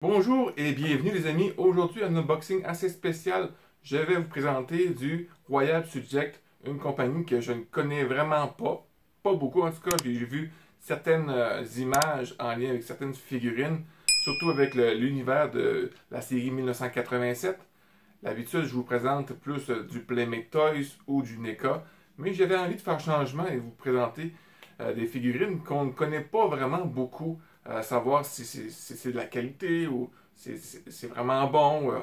Bonjour et bienvenue les amis. Aujourd'hui, un unboxing assez spécial. Je vais vous présenter du Royal Subject, une compagnie que je ne connais vraiment pas beaucoup en tout cas. J'ai vu certaines images en lien avec certaines figurines, surtout avec l'univers de la série 1987. D'habitude, je vous présente plus du Playmate Toys ou du NECA, mais j'avais envie de faire changement et vous présenter des figurines qu'on ne connaît pas vraiment beaucoup, à savoir si c'est de la qualité ou c'est vraiment bon.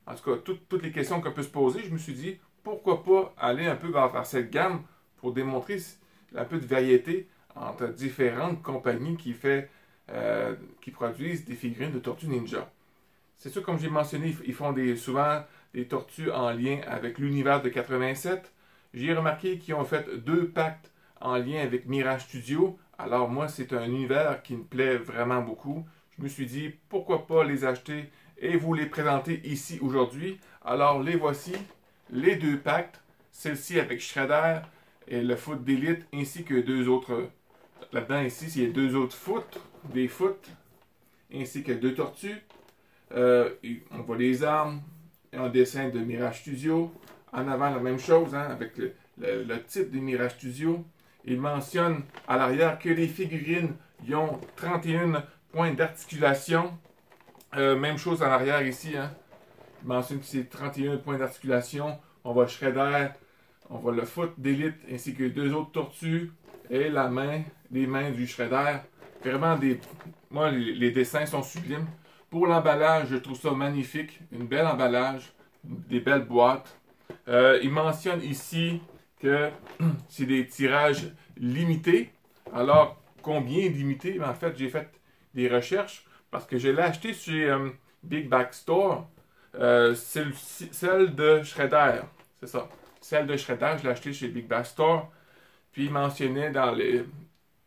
En tout cas, toutes les questions qu'on peut se poser, je me suis dit, pourquoi pas aller un peu vers cette gamme pour démontrer un peu de variété entre différentes compagnies qui produisent des figurines de Tortues Ninja. C'est sûr, comme j'ai mentionné, ils font souvent des tortues en lien avec l'univers de 87. J'ai remarqué qu'ils ont fait deux packs en lien avec Mirage Studio. Alors moi, c'est un univers qui me plaît vraiment beaucoup. Je me suis dit, pourquoi pas les acheter et vous les présenter ici aujourd'hui. Alors les voici, les deux packs. Celle-ci avec Shredder et le foot d'élite, ainsi que deux autres. Là-dedans, ici, il y a deux autres des foot, ainsi que deux tortues. On voit les armes, un dessin de Mirage Studio. En avant, la même chose, hein, avec le titre de Mirage Studio. Il mentionne à l'arrière que les figurines y ont 31 points d'articulation. Même chose en arrière ici. Hein. Il mentionne que c'est 31 points d'articulation. On voit Shredder, on voit le foot d'élite ainsi que deux autres tortues et les mains du Shredder. Vraiment, moi, les dessins sont sublimes. Pour l'emballage, je trouve ça magnifique. Une belle emballage, des belles boîtes. Il mentionne ici que c'est des tirages limités. Alors, combien limités? En fait, j'ai fait des recherches parce que je l'ai acheté chez Big Bag Store. Celle de Shredder, c'est ça. Celle de Shredder, je l'ai acheté chez Big Bag Store. Puis il mentionnait dans les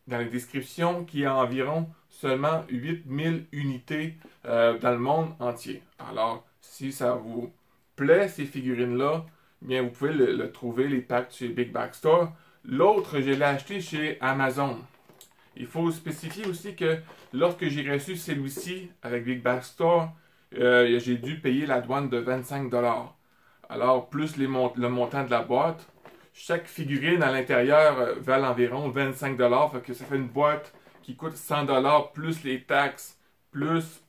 descriptions qu'il y a environ seulement 8000 unités dans le monde entier. Alors, si ça vous plaît, ces figurines-là, bien, vous pouvez le trouver, les packs chez Big Bag Store. L'autre, je l'ai acheté chez Amazon. Il faut spécifier aussi que lorsque j'ai reçu celui-ci avec Big Bag Store, j'ai dû payer la douane de 25 $. Alors, plus le montant de la boîte, chaque figurine à l'intérieur valent environ 25 $. Fait que ça fait une boîte qui coûte 100 $ plus les taxes, plus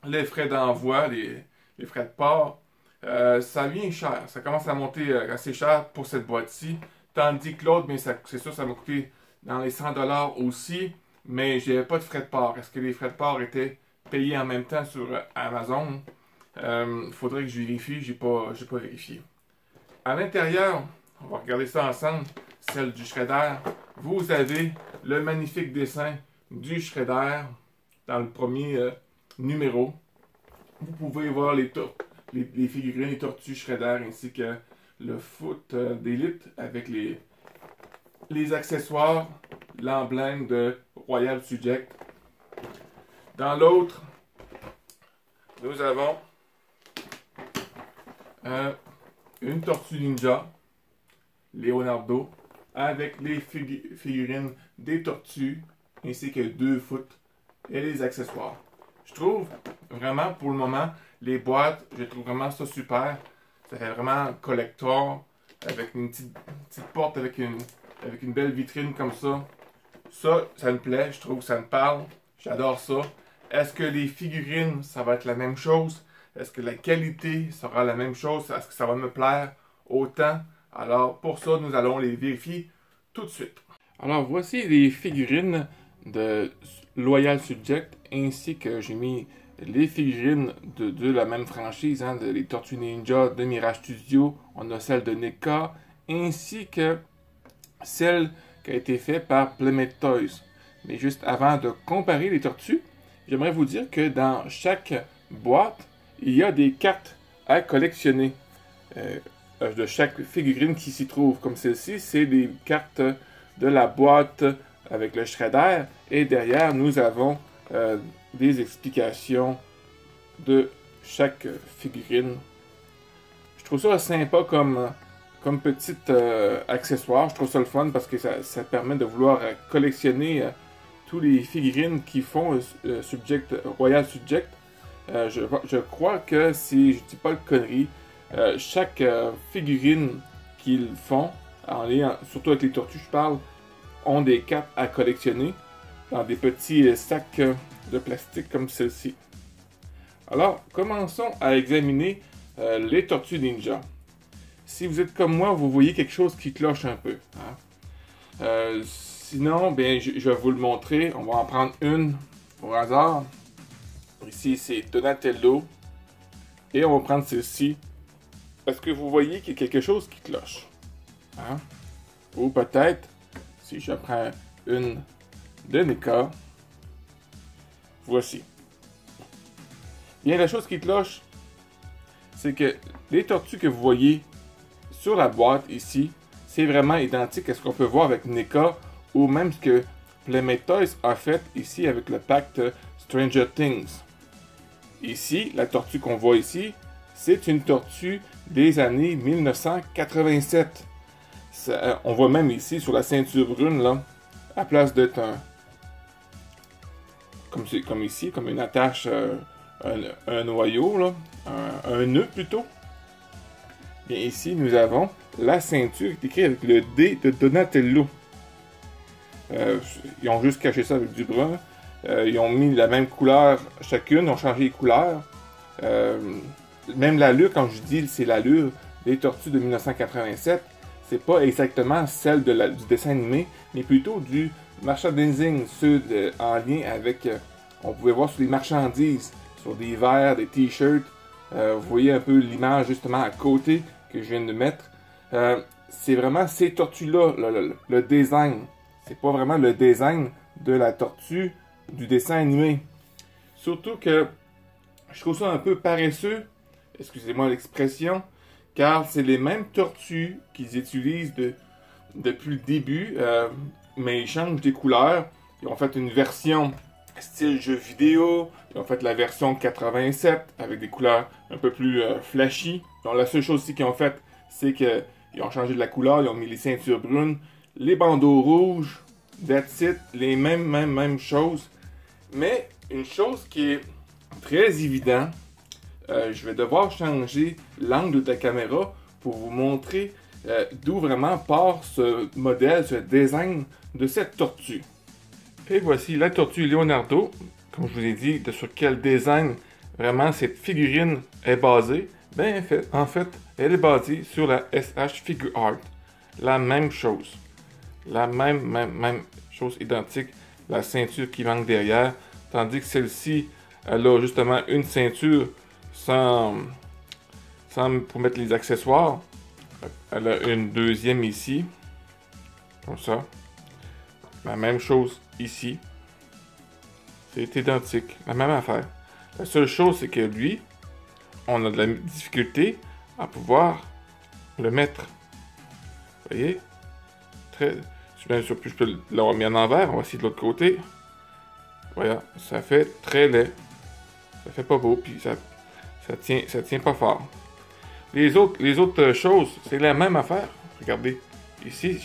les frais d'envoi, les frais de port. Ça vient cher. Ça commence à monter assez cher pour cette boîte-ci. Tandis que l'autre, c'est sûr, ça m'a coûté dans les 100 $ aussi. Mais je n'avais pas de frais de port. Est-ce que les frais de port étaient payés en même temps sur Amazon? Il faudrait que je vérifie. J'ai pas vérifié. À l'intérieur, on va regarder ça ensemble. Celle du Shredder. Vous avez le magnifique dessin du Shredder dans le premier numéro. Vous pouvez voir les figurines, les tortues Shredder ainsi que le foot d'élite avec les accessoires, l'emblème de Royal Subject. Dans l'autre, nous avons une tortue ninja, Leonardo, avec les figurines des tortues ainsi que deux foot et les accessoires. Je trouve vraiment, pour le moment, les boîtes, je trouve vraiment ça super. Ça fait vraiment collector, avec une petite porte, avec une belle vitrine comme ça. Ça me plaît, je trouve que ça me parle. J'adore ça. Est-ce que les figurines, ça va être la même chose? Est-ce que la qualité sera la même chose? Est-ce que ça va me plaire autant? Alors, pour ça, nous allons les vérifier tout de suite. Alors, voici les figurines de Royal Subject, ainsi que j'ai mis les figurines de la même franchise, hein, les Tortues Ninja de Mirage Studio. On a celle de NECA, ainsi que celle qui a été faite par Playmate Toys. Mais juste avant de comparer les tortues, j'aimerais vous dire que dans chaque boîte, il y a des cartes à collectionner. De chaque figurine qui s'y trouve. Comme celle-ci, c'est des cartes de la boîte avec le Shredder. Et derrière, nous avons des explications de chaque figurine. Je trouve ça sympa comme petit accessoire. Je trouve ça le fun parce que ça permet de vouloir collectionner tous les figurines qui font Royal Subject. Je crois que si je dis pas de conneries, chaque figurine qu'ils font, surtout avec les tortues je parle, ont des cartes à collectionner dans des petits sacs de plastique comme celle-ci. Alors, commençons à examiner les tortues ninja. Si vous êtes comme moi, vous voyez quelque chose qui cloche un peu. Hein? Sinon, bien, je vais vous le montrer. On va en prendre une au hasard. Ici, c'est Donatello. Et on va prendre celle-ci. Parce que vous voyez qu'il y a quelque chose qui cloche. Hein? Ou peut-être, si je prends une de NECA, voici. Bien, la chose qui cloche, c'est que les tortues que vous voyez sur la boîte ici, c'est vraiment identique à ce qu'on peut voir avec NECA ou même ce que Playmate Toys a fait ici avec le pack Stranger Things. Ici, la tortue qu'on voit ici, c'est une tortue des années 1987. On voit même ici sur la ceinture brune, là, à place d'être comme ici, comme une attache, un noyau, là, un nœud plutôt. Bien ici, nous avons la ceinture qui est écrite avec le D de Donatello. Ils ont juste caché ça avec du brun. Ils ont mis la même couleur chacune, ont changé les couleurs. Même l'allure, quand je dis c'est l'allure des tortues de 1987, c'est pas exactement celle du dessin animé, mais plutôt du merchandising, ceux en lien avec, on pouvait voir sur les marchandises, sur des verres, des t-shirts. Vous voyez un peu l'image justement à côté que je viens de mettre. C'est vraiment ces tortues-là, le design. C'est pas vraiment le design de la tortue du dessin animé. Surtout que je trouve ça un peu paresseux, excusez-moi l'expression, car c'est les mêmes tortues qu'ils utilisent depuis le début, mais ils changent des couleurs. Ils ont fait une version style jeu vidéo, ils ont fait la version 87 avec des couleurs un peu plus flashy. Donc la seule chose aussi qu'ils ont fait, c'est qu'ils ont changé de la couleur, ils ont mis les ceintures brunes, les bandeaux rouges, that's it, les mêmes choses. Mais une chose qui est très évidente, je vais devoir changer l'angle de la caméra pour vous montrer d'où vraiment part ce modèle, ce design de cette tortue. Et voici la tortue Leonardo, comme je vous ai dit, sur quel design vraiment cette figurine est basée. Ben, en fait, elle est basée sur la SH Figure Art. La même chose. La même chose identique. La ceinture qui manque derrière. Tandis que celle-ci, elle a justement une ceinture pour mettre les accessoires. Elle a une deuxième ici. Comme ça. La même chose ici. C'est identique. La même affaire. La seule chose, c'est que lui, on a de la difficulté à pouvoir le mettre. Vous voyez? Bien sûr, je peux l'avoir mis en envers. On va essayer de l'autre côté. Voilà, ça fait très laid. Ça fait pas beau, puis ça tient pas fort. Les autres choses, c'est la même affaire. Regardez, ici,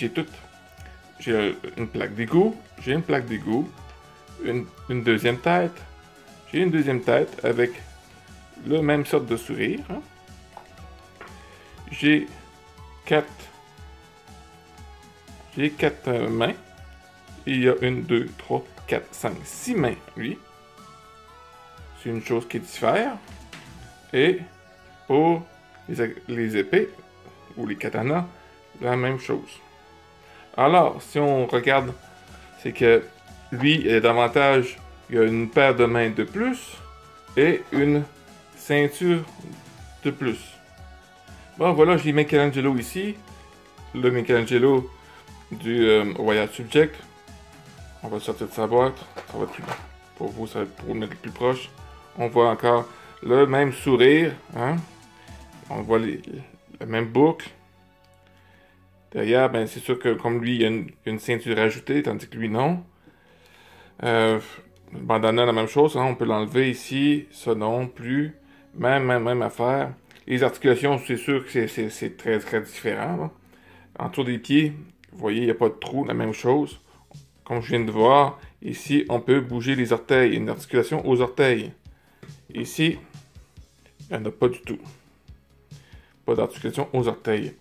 j'ai une plaque d'égout, j'ai une plaque d'égout, une deuxième tête, j'ai une deuxième tête avec le même sorte de sourire. Hein. J'ai quatre mains. Il y a 1, 2, 3, 4, 5, 6 mains, lui. C'est une chose qui diffère. Et pour les épées, ou les katanas, la même chose. Alors, si on regarde, c'est que lui, il y a une paire de mains de plus et une ceinture de plus. Bon, voilà, j'ai Michelangelo ici. Le Michelangelo du Royal Subject. On va sortir de sa boîte. Ça va être plus, pour vous, ça va être pour le mettre plus proche. On voit encore le même sourire. Hein? On voit la même boucle. Derrière, ben, c'est sûr que comme lui, il y a une ceinture ajoutée, tandis que lui, non. Le bandana, la même chose. Hein? On peut l'enlever ici. Ça, non plus. Même affaire. Les articulations, c'est sûr que c'est très différent. Là. Autour des pieds, vous voyez, il n'y a pas de trou, la même chose. Comme je viens de voir, ici, on peut bouger les orteils. Une articulation aux orteils. Ici, il n'y en a pas du tout. Pas d'articulation aux orteils.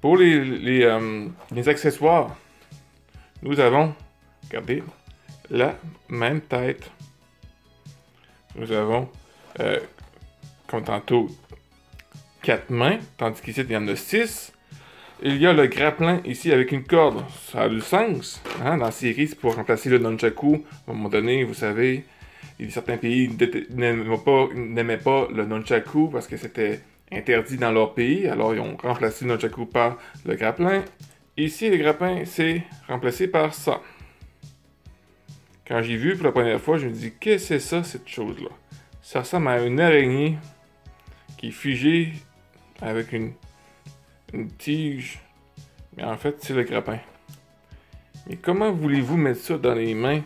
Pour les accessoires, nous avons, regardez, la même tête. Nous avons, comme tantôt, 4 mains, tandis qu'ici, il y en a 6. Il y a le grappin ici avec une corde. Ça a du sens. Hein? Dans la série, c'est pour remplacer le nunchaku. À un moment donné, vous savez, certains pays n'aimaient pas le nunchaku parce que c'était interdit dans leur pays. Alors, ils ont remplacé le nunchaku par le grappin. Ici, le grappin, c'est remplacé par ça. Quand j'ai vu pour la première fois, je me dis, qu'est-ce que c'est ça, cette chose-là? Ça ressemble à une araignée qui est figée avec une tige. Mais en fait, c'est le grappin. Mais comment voulez-vous mettre ça dans les mains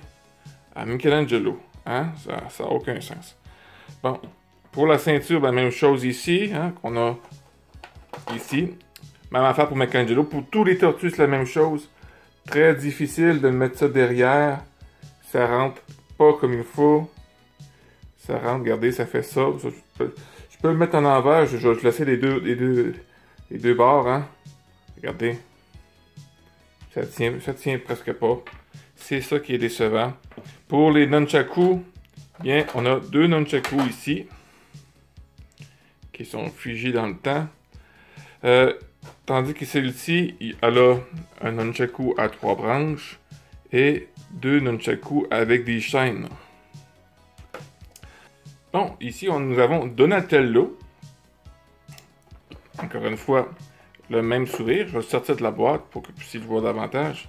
à Michelangelo? Hein? Ça n'a aucun sens. Bon, pour la ceinture, la même chose ici, hein, qu'on a ici. Même affaire pour Michelangelo. Pour tous les tortues, c'est la même chose. Très difficile de mettre ça derrière. Ça rentre pas comme il faut. Ça rentre, regardez, ça fait ça. Je peux le mettre en envers. Je vais laisser les deux bords, hein. Regardez. Ça tient presque pas. C'est ça qui est décevant. Pour les nunchaku, bien, on a 2 nunchaku ici. Qui sont figés dans le temps. Tandis que celui-ci, elle a un nunchaku à 3 branches. Et 2 nunchaku avec des chaînes. Bon, ici, nous avons Donatello. Encore une fois, le même sourire. Je vais le sortir de la boîte pour que vous puissiez le voir davantage.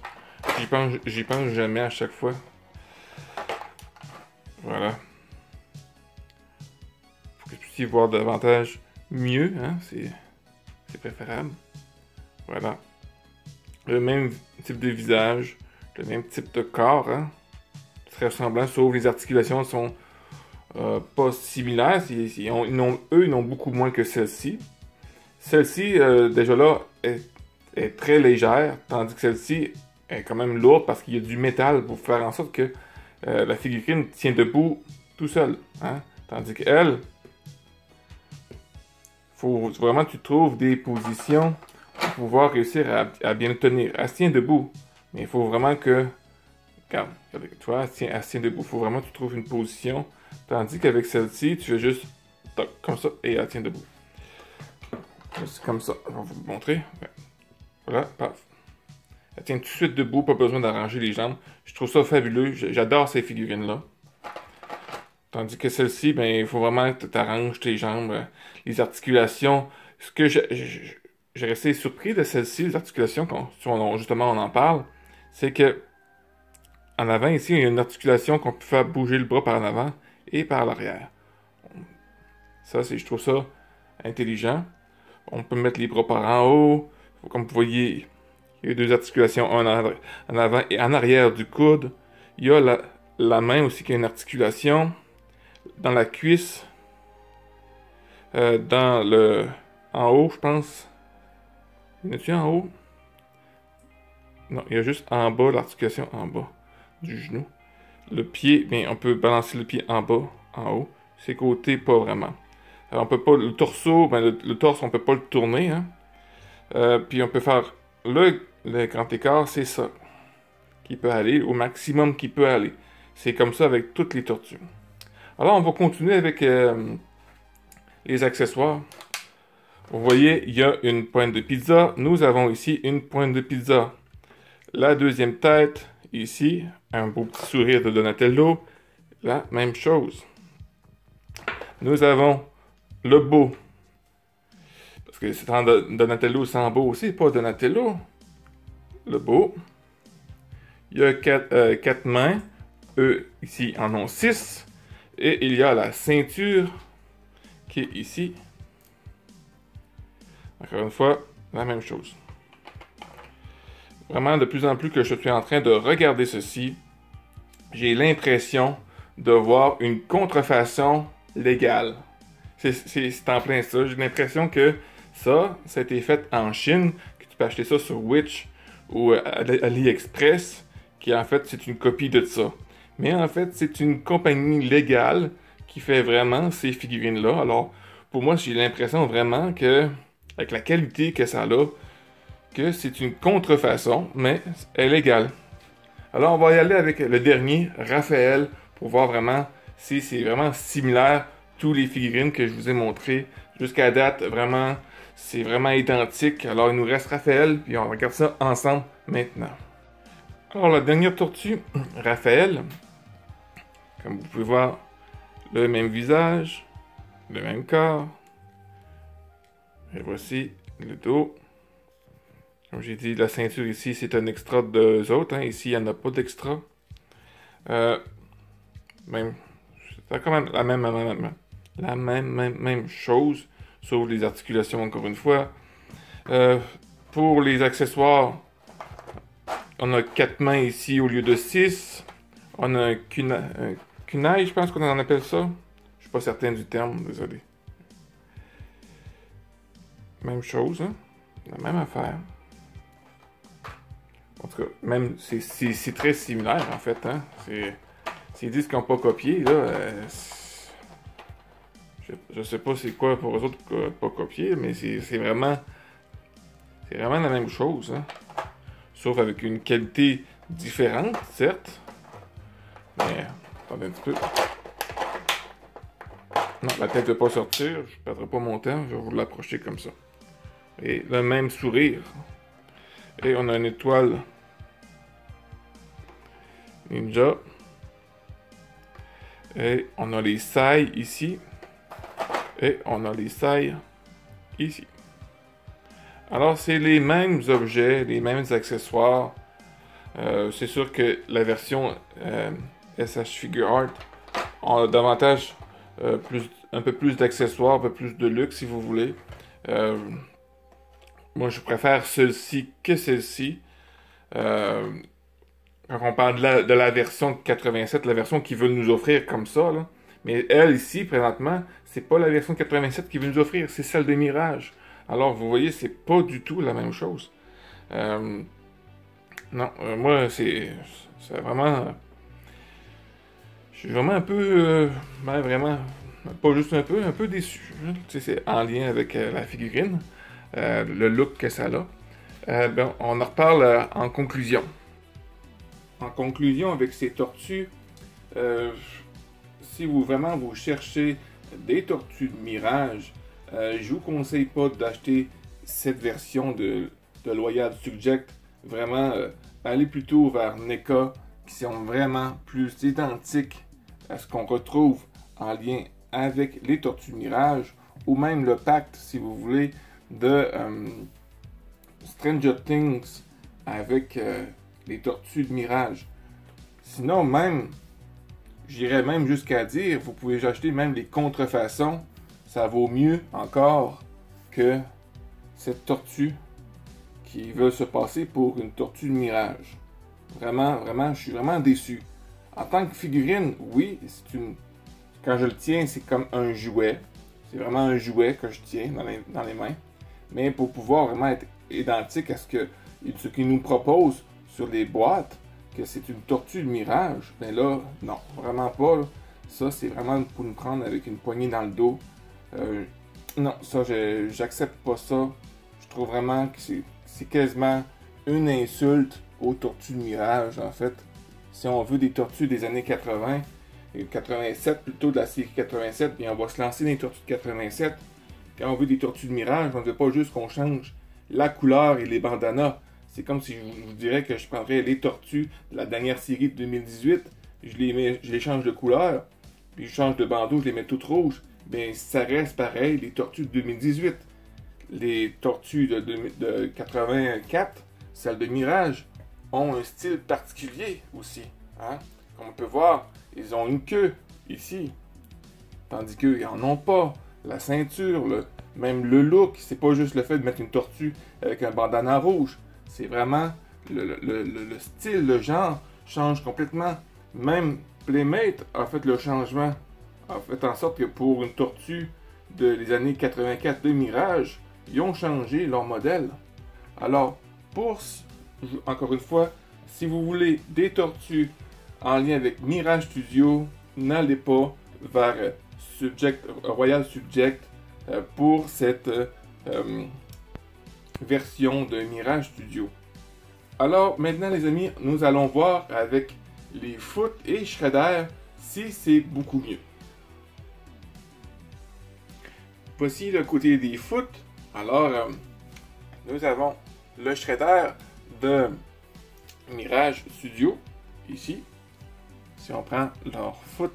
J'y pense jamais à chaque fois. Voilà. Pour que vous puissiez voir davantage mieux, hein, c'est préférable. Voilà. Le même type de visage, le même type de corps, hein. Très ressemblant, sauf les articulations sont pas similaires. Eux, ils n'ont beaucoup moins que celle-ci. Celle-ci, déjà là, est très légère, tandis que celle-ci est quand même lourde parce qu'il y a du métal pour faire en sorte que la figurine tient debout tout seul. Hein? Tandis qu'elle, faut vraiment que tu trouves des positions pour pouvoir réussir à bien le tenir. Elle se tient debout, mais il faut vraiment que... Regarde, tu vois, elle se tient debout. Il faut vraiment que tu trouves une position. Tandis qu'avec celle-ci, tu fais juste toc, comme ça et elle tient debout. C'est comme ça. Je vais vous montrer. Voilà, paf. Elle tient tout de suite debout, pas besoin d'arranger les jambes. Je trouve ça fabuleux. J'adore ces figurines-là. Tandis que celle-ci, ben, il faut vraiment que tu arranges tes jambes, les articulations. Ce que j'ai resté surpris de celle-ci, les articulations, justement on en parle, c'est que en avant, ici, il y a une articulation qu'on peut faire bouger le bras par en avant et par l'arrière. Ça, je trouve ça intelligent. On peut mettre les bras par en haut. Comme vous voyez, il y a 2 articulations, en avant et en arrière du coude. Il y a la main aussi qui a une articulation. Dans la cuisse. En haut, je pense. Y en a-tu en haut? Non, il y a juste en bas, l'articulation en bas du genou. Le pied, bien, on peut balancer le pied en bas, en haut. Ses côtés, pas vraiment. Alors, on peut pas, le torso, ben, le torse, on peut pas le tourner, hein. Puis on peut faire le grand écart, c'est ça. Qui peut aller, au maximum qui peut aller. C'est comme ça avec toutes les tortues. Alors, on va continuer avec les accessoires. Vous voyez, il y a une pointe de pizza. Nous avons ici une pointe de pizza. La deuxième tête, ici, un beau petit sourire de Donatello. La même chose. Nous avons le beau. Parce que c'est Donatello sans beau, c'est pas Donatello. Le beau. Il y a 4 mains. Eux, ici, en ont 6. Et il y a la ceinture qui est ici. Encore une fois, la même chose. Vraiment, de plus en plus que je suis en train de regarder ceci, j'ai l'impression de voir une contrefaçon légale. C'est en plein ça. J'ai l'impression que ça a été fait en Chine, que tu peux acheter ça sur Wish ou AliExpress, qui en fait, c'est une copie de ça. Mais en fait, c'est une compagnie légale qui fait vraiment ces figurines-là. Alors, pour moi, j'ai l'impression vraiment que, avec la qualité que ça a, que c'est une contrefaçon, mais elle est égale. Alors, on va y aller avec le dernier, Raphaël, pour voir vraiment si c'est vraiment similaire tous les figurines que je vous ai montrées jusqu'à date. Vraiment, c'est vraiment identique. Alors, il nous reste Raphaël, puis on regarde ça ensemble maintenant. Alors, la dernière tortue, Raphaël, comme vous pouvez voir, le même visage, le même corps. Et voici le dos. Comme j'ai dit, la ceinture ici, c'est un extra d'eux autres. Hein. Ici, il n'y en a pas d'extra. C'est quand même la même chose, sauf les articulations, encore une fois. Pour les accessoires, on a 4 mains ici au lieu de 6. On a un kunai, je pense qu'on en appelle ça. Je suis pas certain du terme, désolé. Même chose, hein? La même affaire. En tout cas, même c'est très similaire en fait, hein? S'ils disent qu'ils n'ont pas copié, là, je sais pas c'est quoi pour eux autres pas copier, mais c'est vraiment la même chose, hein? Sauf avec une qualité différente, certes. Mais, attendez un petit peu. Non, la tête ne va pas sortir, je ne perdrai pas mon temps, je vais vous l'approcher comme ça. Et le même sourire. Et on a une étoile ninja. Et on a les sailles ici. Et on a les sailles ici. Alors, c'est les mêmes objets, les mêmes accessoires. C'est sûr que la version SH Figure Art a davantage, un peu plus d'accessoires, un peu plus de luxe si vous voulez. Moi, je préfère celle-ci que celle-ci. Quand on parle de la version 87, la version qu'ils veulent nous offrir comme ça, là. Mais elle, ici, présentement, c'est pas la version 87 qu'ils veulent nous offrir, c'est celle de Mirage. Alors, vous voyez, c'est pas du tout la même chose. Non, moi, c'est vraiment... Je suis vraiment un peu... vraiment, pas juste un peu déçu. Hein. Tu sais, c'est en lien avec la figurine, le look que ça a. On en reparle en conclusion. En conclusion, avec ces tortues, si vous cherchez des tortues de Mirage, je vous conseille pas d'acheter cette version de Loyal Subject. Vraiment, allez plutôt vers NECA, qui sont vraiment plus identiques à ce qu'on retrouve en lien avec les tortues Mirage, ou même le pacte, si vous voulez, de Stranger Things avec les tortues de Mirage. Sinon, même, j'irais même jusqu'à dire, vous pouvez acheter même les contrefaçons. Ça vaut mieux encore que cette tortue qui veut se passer pour une tortue de Mirage. Vraiment, je suis vraiment déçu. En tant que figurine, oui, quand je le tiens, c'est comme un jouet. C'est vraiment un jouet que je tiens dans les mains. Mais pour pouvoir vraiment être identique à ce qu'ils nous proposent sur les boîtes, que c'est une tortue de Mirage, ben là, non, vraiment pas. Là. Ça, c'est vraiment pour nous prendre avec une poignée dans le dos. Non, ça, j'accepte pas ça. Je trouve vraiment que c'est quasiment une insulte aux tortues de Mirage, en fait. Si on veut des tortues des années 80, et 87 plutôt de la série 87, bien on va se lancer dans les tortues de 87. Quand on veut des tortues de Mirage, on ne veut pas juste qu'on change la couleur et les bandanas. C'est comme si je vous dirais que je prendrais les tortues de la dernière série de 2018, je les change de couleur, puis je change de bandeau, je les mets toutes rouges. Bien, ça reste pareil, les tortues de 2018. Les tortues de 84, celles de Mirage, ont un style particulier aussi. Hein? Comme on peut voir, ils ont une queue ici, tandis qu'eux, ils n'en ont pas. La ceinture, même le look, c'est pas juste le fait de mettre une tortue avec un bandana rouge. C'est vraiment le style, le genre change complètement. Même Playmate a fait le changement, a fait en sorte que pour une tortue des années 84 de Mirage, ils ont changé leur modèle. Alors, encore une fois, si vous voulez des tortues en lien avec Mirage Studio, n'allez pas vers Royal Subject pour cette version de Mirage Studio. Alors maintenant les amis, nous allons voir avec les foot et shredder si c'est beaucoup mieux. Voici le côté des foot. Alors nous avons le shredder de Mirage Studio ici. Si on prend leur foot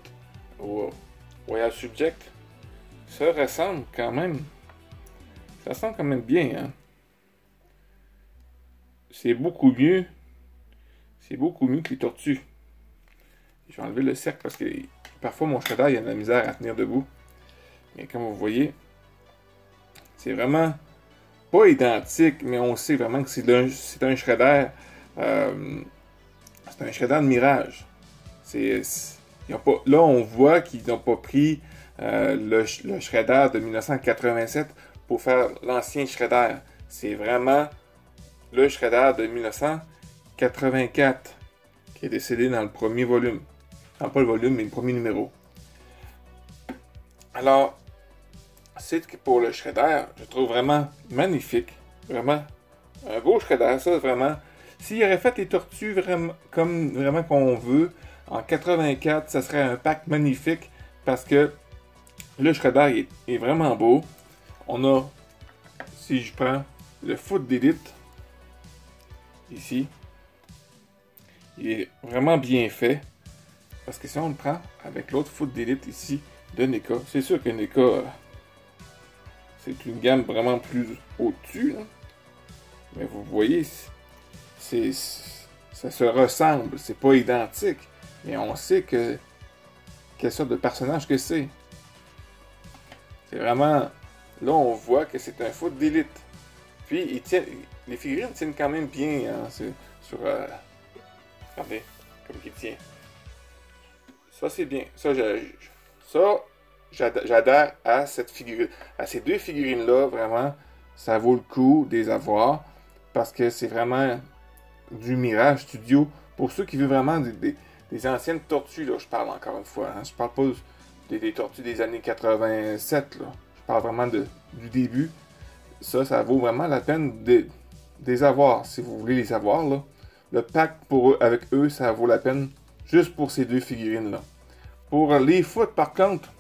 au Royal Subject, ça ressemble quand même. Ça ressemble quand même bien, hein? C'est beaucoup mieux. C'est beaucoup mieux que les tortues. Je vais enlever le cercle parce que parfois mon shredder il a de la misère à tenir debout. Mais comme vous voyez, c'est vraiment pas identique, mais on sait vraiment que c'est un shredder. C'est un shredder de Mirage. Là, on voit qu'ils n'ont pas pris le shredder de 1987 pour faire l'ancien shredder. C'est vraiment le shredder de 1984 qui est décédé dans le premier volume. Non, pas le volume, mais le premier numéro. Alors, c'est que pour le shredder, je trouve vraiment magnifique. Vraiment un beau shredder, ça, vraiment. S'il aurait fait les tortues vraiment comme vraiment qu'on veut, en 84, ça serait un pack magnifique parce que le shredder est vraiment beau. On a, si je prends le foot d'élite, ici, il est vraiment bien fait. Parce que si on le prend avec l'autre foot d'élite ici de NECA, c'est sûr que NECA, c'est une gamme vraiment plus au-dessus. Mais vous voyez, ça se ressemble, c'est pas identique. Mais on sait quelle sorte de personnage que c'est. C'est vraiment... Là, on voit que c'est un foot d'élite. Puis, les figurines tiennent quand même bien hein, regardez, comme il tient. Ça, c'est bien. Ça, j'adhère à cette figurine, à ces deux figurines-là, vraiment. Ça vaut le coup de les avoir. Parce que c'est vraiment du Mirage Studio. Pour ceux qui veulent vraiment des anciennes tortues, là, je parle encore une fois. Hein, je parle pas des tortues des années 87, là. Je parle vraiment du début. Ça vaut vraiment la peine de les avoir, si vous voulez les avoir, là. Le pack avec eux, ça vaut la peine juste pour ces deux figurines-là. Pour les foot, par contre,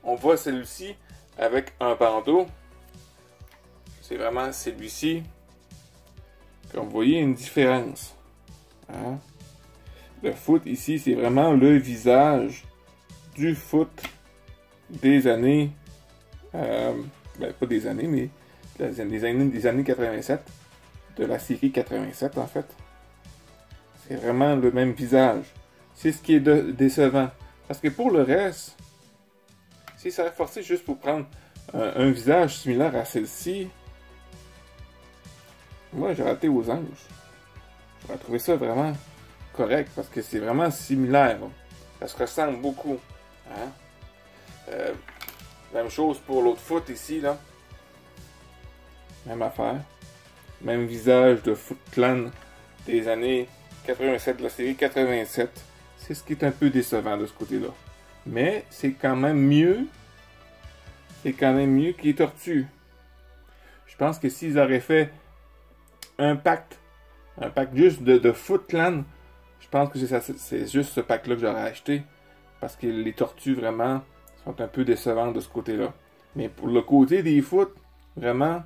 on voit celui-ci avec un bandeau. C'est vraiment celui-ci. Comme vous voyez, une différence. Hein? Le foot ici, c'est vraiment le visage du foot des années... pas des années, mais des années 87. De la série 87, en fait. C'est vraiment le même visage. C'est ce qui est décevant. Parce que pour le reste, si ça serait forcé juste pour prendre un visage similaire à celle-ci, moi, j'aurais été aux anges. J'aurais trouvé ça vraiment correct parce que c'est vraiment similaire. Ça se ressemble beaucoup. Hein? Même chose pour l'autre foot ici, là. Même affaire. Même visage de Foot Clan des années 87, de la série 87. C'est ce qui est un peu décevant de ce côté-là. Mais c'est quand même mieux. C'est quand même mieux que les tortues. Je pense que s'ils auraient fait un pack juste de Foot Clan, je pense que c'est juste ce pack-là que j'aurais acheté. Parce que les tortues, vraiment, sont un peu décevantes de ce côté-là. Mais pour le côté des foot, vraiment,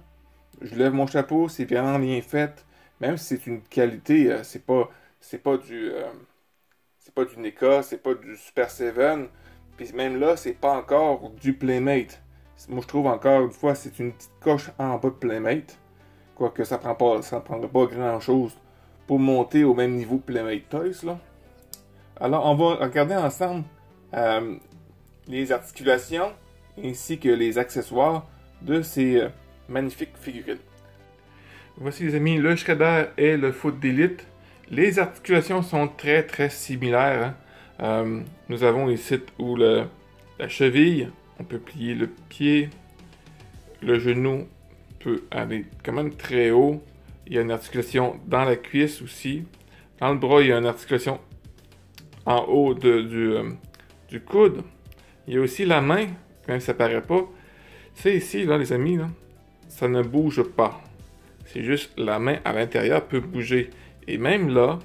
je lève mon chapeau, c'est vraiment bien fait. Même si c'est une qualité, c'est pas du NECA, c'est pas du Super 7. Puis même là, c'est pas encore du Playmate. Moi, je trouve encore une fois, c'est une petite coche en bas de Playmate. Quoique ça ne prendrait pas grand-chose pour monter au même niveau que Playmate Toys, là. Alors, on va regarder ensemble les articulations ainsi que les accessoires de ces magnifiques figurines. Voici les amis, le shredder et le foot d'élite. Les articulations sont très très similaires. Hein. Nous avons ici où la cheville, on peut plier le pied, le genou peut aller quand même très haut. Il y a une articulation dans la cuisse aussi. Dans le bras, il y a une articulation en haut du coude. Il y a aussi la main, même si ça paraît pas. C'est ici, là, les amis, là, ça ne bouge pas. C'est juste la main à l'intérieur peut bouger. Et même là,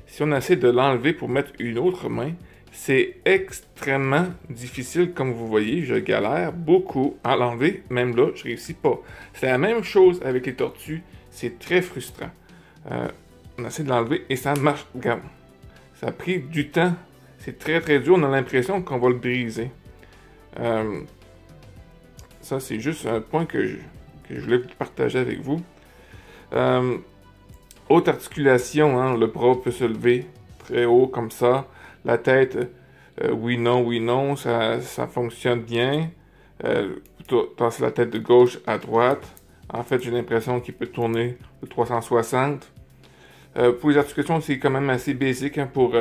si on essaie de l'enlever pour mettre une autre main, c'est extrêmement difficile, comme vous voyez. Je galère beaucoup à l'enlever. Même là, je réussis pas. C'est la même chose avec les tortues. C'est très frustrant. On essaie de l'enlever et ça marche. Regarde, ça a pris du temps. C'est très très dur. On a l'impression qu'on va le briser. Ça, c'est juste un point que je voulais partager avec vous. Haute articulation, hein, le bras peut se lever très haut comme ça. La tête, oui, non, ça fonctionne bien. Tasser la tête de gauche à droite. En fait, j'ai l'impression qu'il peut tourner de 360. Pour les articulations, c'est quand même assez basique hein, pour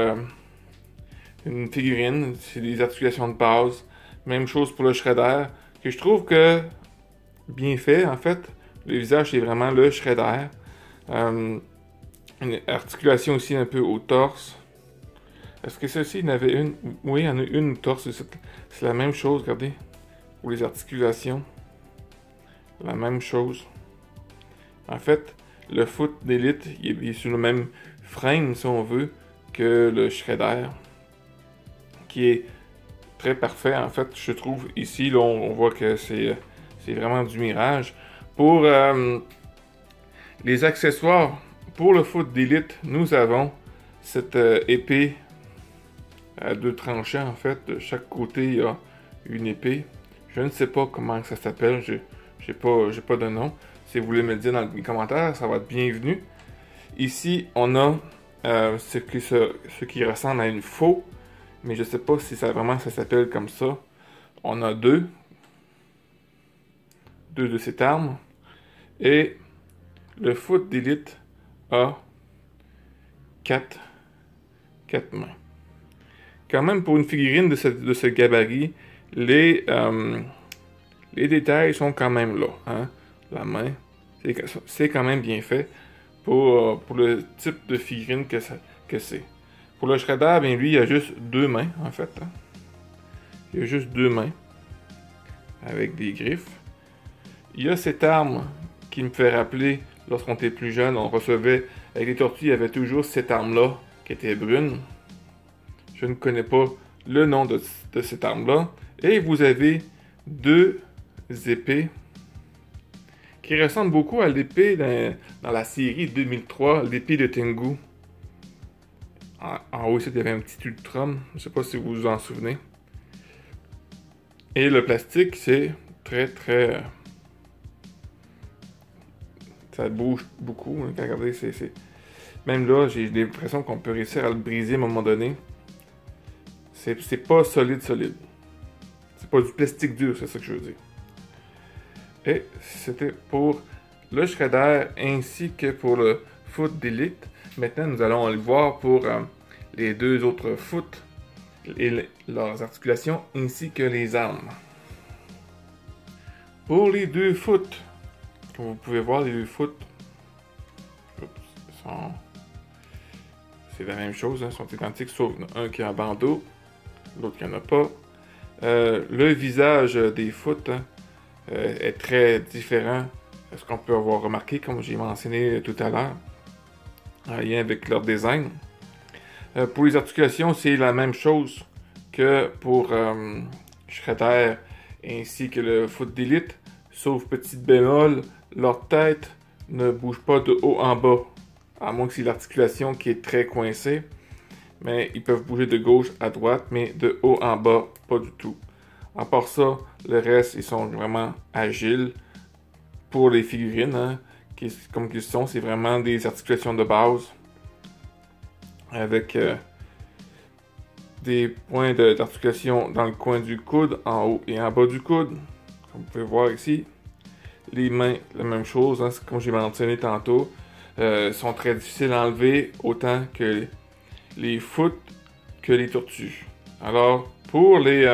une figurine. C'est des articulations de base. Même chose pour le shredder, que je trouve que bien fait, en fait. Le visage, c'est vraiment le shredder. Une articulation aussi un peu au torse. Est-ce que ceci, il y en avait une? Oui, il y en a une au torse. C'est la même chose, regardez. Pour les articulations. La même chose. En fait, le foot d'élite, il est sur le même frame, si on veut, que le shredder. Qui est très parfait, en fait, je trouve. Ici, là, on voit que c'est vraiment du mirage. Pour les accessoires, pour le foot d'élite, nous avons cette épée à deux tranchants, en fait. De chaque côté, il y a une épée. Je ne sais pas comment ça s'appelle, j'ai pas de nom. Si vous voulez me le dire dans les commentaires, ça va être bienvenu. Ici, on a ce qui ressemble à une faux, mais je ne sais pas si ça vraiment ça s'appelle comme ça. On a deux de cette arme. Et le foot d'élite a 4 mains. Quand même, pour une figurine de ce gabarit, les détails sont quand même là. Hein? La main, c'est quand même bien fait pour le type de figurine que c'est. Pour le shredder, bien lui, il a juste deux mains, en fait. Hein? Il a juste deux mains avec des griffes. Il y a cette arme qui me fait rappeler, lorsqu'on était plus jeune, on recevait, avec les tortues, il y avait toujours cette arme-là, qui était brune. Je ne connais pas le nom de cette arme-là. Et vous avez deux épées qui ressemblent beaucoup à l'épée dans la série 2003, l'épée de Tengu. En haut ici, il y avait un petit Ultron, je ne sais pas si vous vous en souvenez. Et le plastique, c'est très très... ça bouge beaucoup. Hein, regardez, même là, j'ai l'impression qu'on peut réussir à le briser à un moment donné. C'est pas solide. C'est pas du plastique dur, c'est ça que je veux dire. Et c'était pour le shredder ainsi que pour le foot d'élite. Maintenant, nous allons aller voir pour les deux autres foot et leurs articulations ainsi que les armes. Pour les deux foot, comme vous pouvez voir, les deux foot, c'est la même chose, hein, sont identiques, sauf un qui a un bandeau, l'autre qui n'en a pas. Le visage des foot hein, est très différent de ce qu'on peut avoir remarqué, comme j'ai mentionné tout à l'heure, en lien avec leur design. Pour les articulations, c'est la même chose que pour Shredder ainsi que le foot d'élite, sauf petite bémol, leur tête ne bouge pas de haut en bas, à moins que c'est l'articulation qui est très coincée. Mais ils peuvent bouger de gauche à droite, mais de haut en bas, pas du tout. À part ça, le reste, ils sont vraiment agiles. Pour les figurines, hein, comme ils sont, c'est vraiment des articulations de base. Avec des points d'articulation dans le coin du coude, en haut et en bas du coude. Comme vous pouvez voir ici. Les mains, la même chose, hein, comme j'ai mentionné tantôt. Sont très difficiles à enlever, autant que les foot que les tortues. Alors, pour les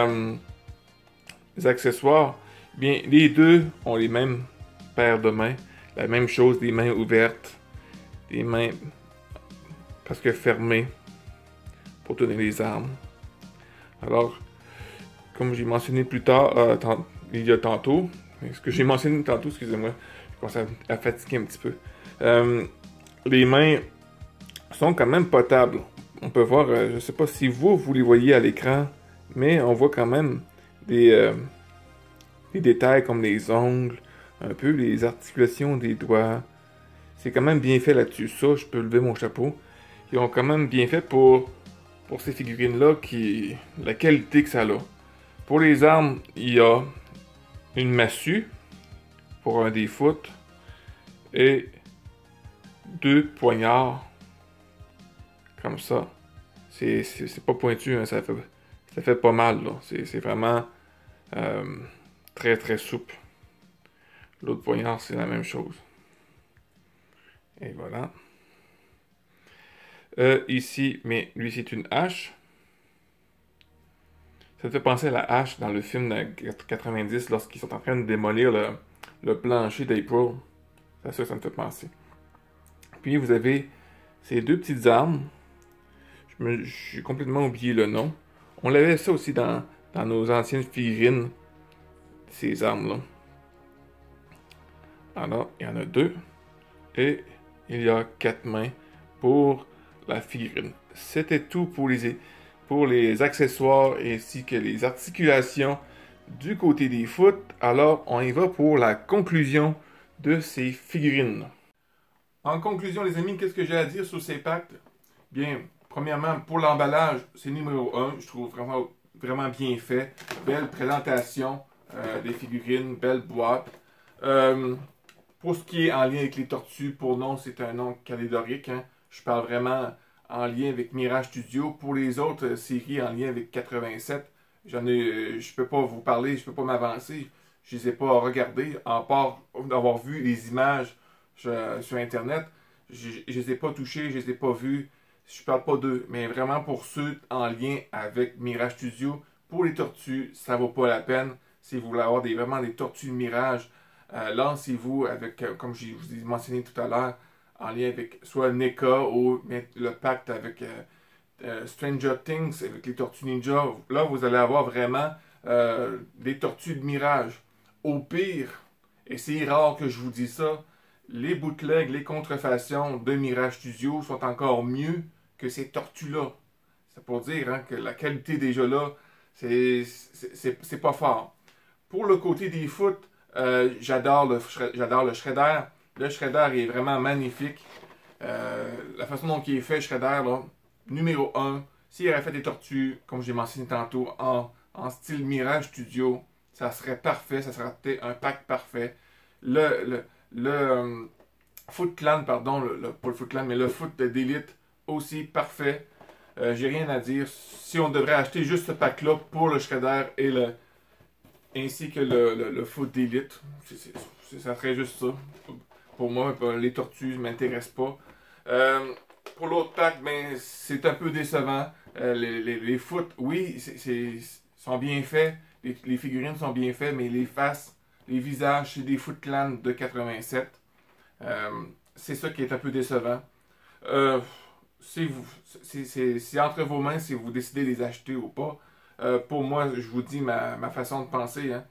accessoires, bien, les deux ont les mêmes paires de mains. La même chose, des mains ouvertes, des mains presque fermées pour tenir les armes. Alors, comme j'ai mentionné plus tard, il y a tantôt, ce que j'ai mentionné tantôt, excusez-moi, je commence à fatiguer un petit peu. Les mains sont quand même potables. On peut voir, je ne sais pas si vous les voyez à l'écran, mais on voit quand même des détails comme les ongles, un peu les articulations des doigts. C'est quand même bien fait là-dessus. Ça, je peux lever mon chapeau. Ils ont quand même bien fait pour ces figurines-là, la qualité que ça a. Pour les armes, il y a une massue pour un des foot et 2 poignards comme ça. C'est pas pointu, hein, ça fait pas mal, là. C'est vraiment très très souple. L'autre poignard, c'est la même chose. Et voilà. Ici, mais lui, c'est une hache. Ça me fait penser à la hache dans le film de 90 lorsqu'ils sont en train de démolir le plancher d'April. C'est ça que ça me fait penser. Puis vous avez ces 2 petites armes. J'ai complètement oublié le nom. On l'avait ça aussi dans nos anciennes figurines. Ces armes-là. Alors, il y en a 2. Et il y a 4 mains pour la figurine. C'était tout pour les accessoires ainsi que les articulations du côté des foot. Alors, on y va pour la conclusion de ces figurines. En conclusion, les amis, qu'est-ce que j'ai à dire sur ces packs? Bien, premièrement, pour l'emballage, c'est numéro 1. Je trouve vraiment, vraiment bien fait. Belle présentation des figurines, belle boîte. Pour ce qui est en lien avec les tortues, pour nom, c'est un nom calédorique. Hein. Je parle vraiment en lien avec Mirage Studio. Pour les autres séries en lien avec 87, je peux pas vous parler, je peux pas m'avancer. Je les ai pas regardés, à part d'avoir vu les images sur Internet. Je les ai pas touchés, je les ai pas vus. Je parle pas d'eux, mais vraiment pour ceux en lien avec Mirage Studio, pour les tortues, ça vaut pas la peine. Si vous voulez avoir vraiment des tortues de Mirage, lancez-vous avec, comme je vous ai mentionné tout à l'heure, en lien avec soit NECA ou le pacte avec Stranger Things, avec les Tortues Ninja. Là, vous allez avoir vraiment des tortues de Mirage. Au pire, et c'est rare que je vous dise ça, les bootlegs, les contrefaçons de Mirage Studio sont encore mieux que ces tortues-là. C'est pour dire hein, que la qualité déjà là, c'est pas fort. Pour le côté des foot, j'adore le Shredder. Le Shredder est vraiment magnifique. La façon dont il est fait, Shredder, là, numéro 1. S'il avait fait des tortues, comme j'ai mentionné tantôt, en style Mirage Studio, ça serait parfait. Ça serait un pack parfait. Le Foot Clan, pardon, pas le Foot Clan, mais le Foot d'élite aussi parfait. J'ai rien à dire. Si on devrait acheter juste ce pack-là pour le Shredder ainsi que le Foot d'élite, ça serait juste ça. Pour moi, les tortues ne m'intéressent pas. Pour l'autre pack, ben, c'est un peu décevant. Les foot, oui, sont bien faits. Les figurines sont bien faites, mais les faces, les visages, c'est des Foot Clan de 87. C'est ça qui est un peu décevant. C'est entre vos mains si vous décidez de les acheter ou pas. Pour moi, je vous dis ma façon de penser. Hein.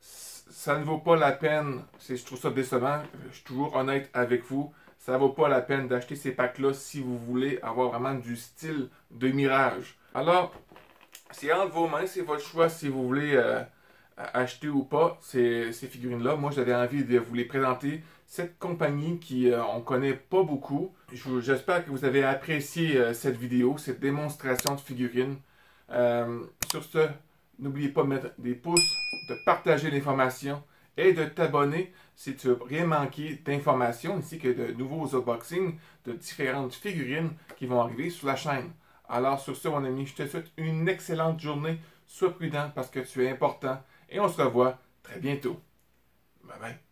Ça ne vaut pas la peine. Je trouve ça décevant. Je suis toujours honnête avec vous. Ça ne vaut pas la peine d'acheter ces packs-là si vous voulez avoir vraiment du style de Mirage. Alors, c'est entre vos mains, c'est votre choix si vous voulez acheter ou pas ces figurines-là. Moi, j'avais envie de vous les présenter. Cette compagnie qui on connaît pas beaucoup. J'espère que vous avez apprécié cette vidéo, cette démonstration de figurines. Sur ce, n'oubliez pas de mettre des pouces, de partager l'information et de t'abonner si tu veux rien manquer d'informations ainsi que de nouveaux unboxings de différentes figurines qui vont arriver sur la chaîne. Alors sur ce mon ami, je te souhaite une excellente journée. Sois prudent parce que tu es important et on se revoit très bientôt. Bye bye.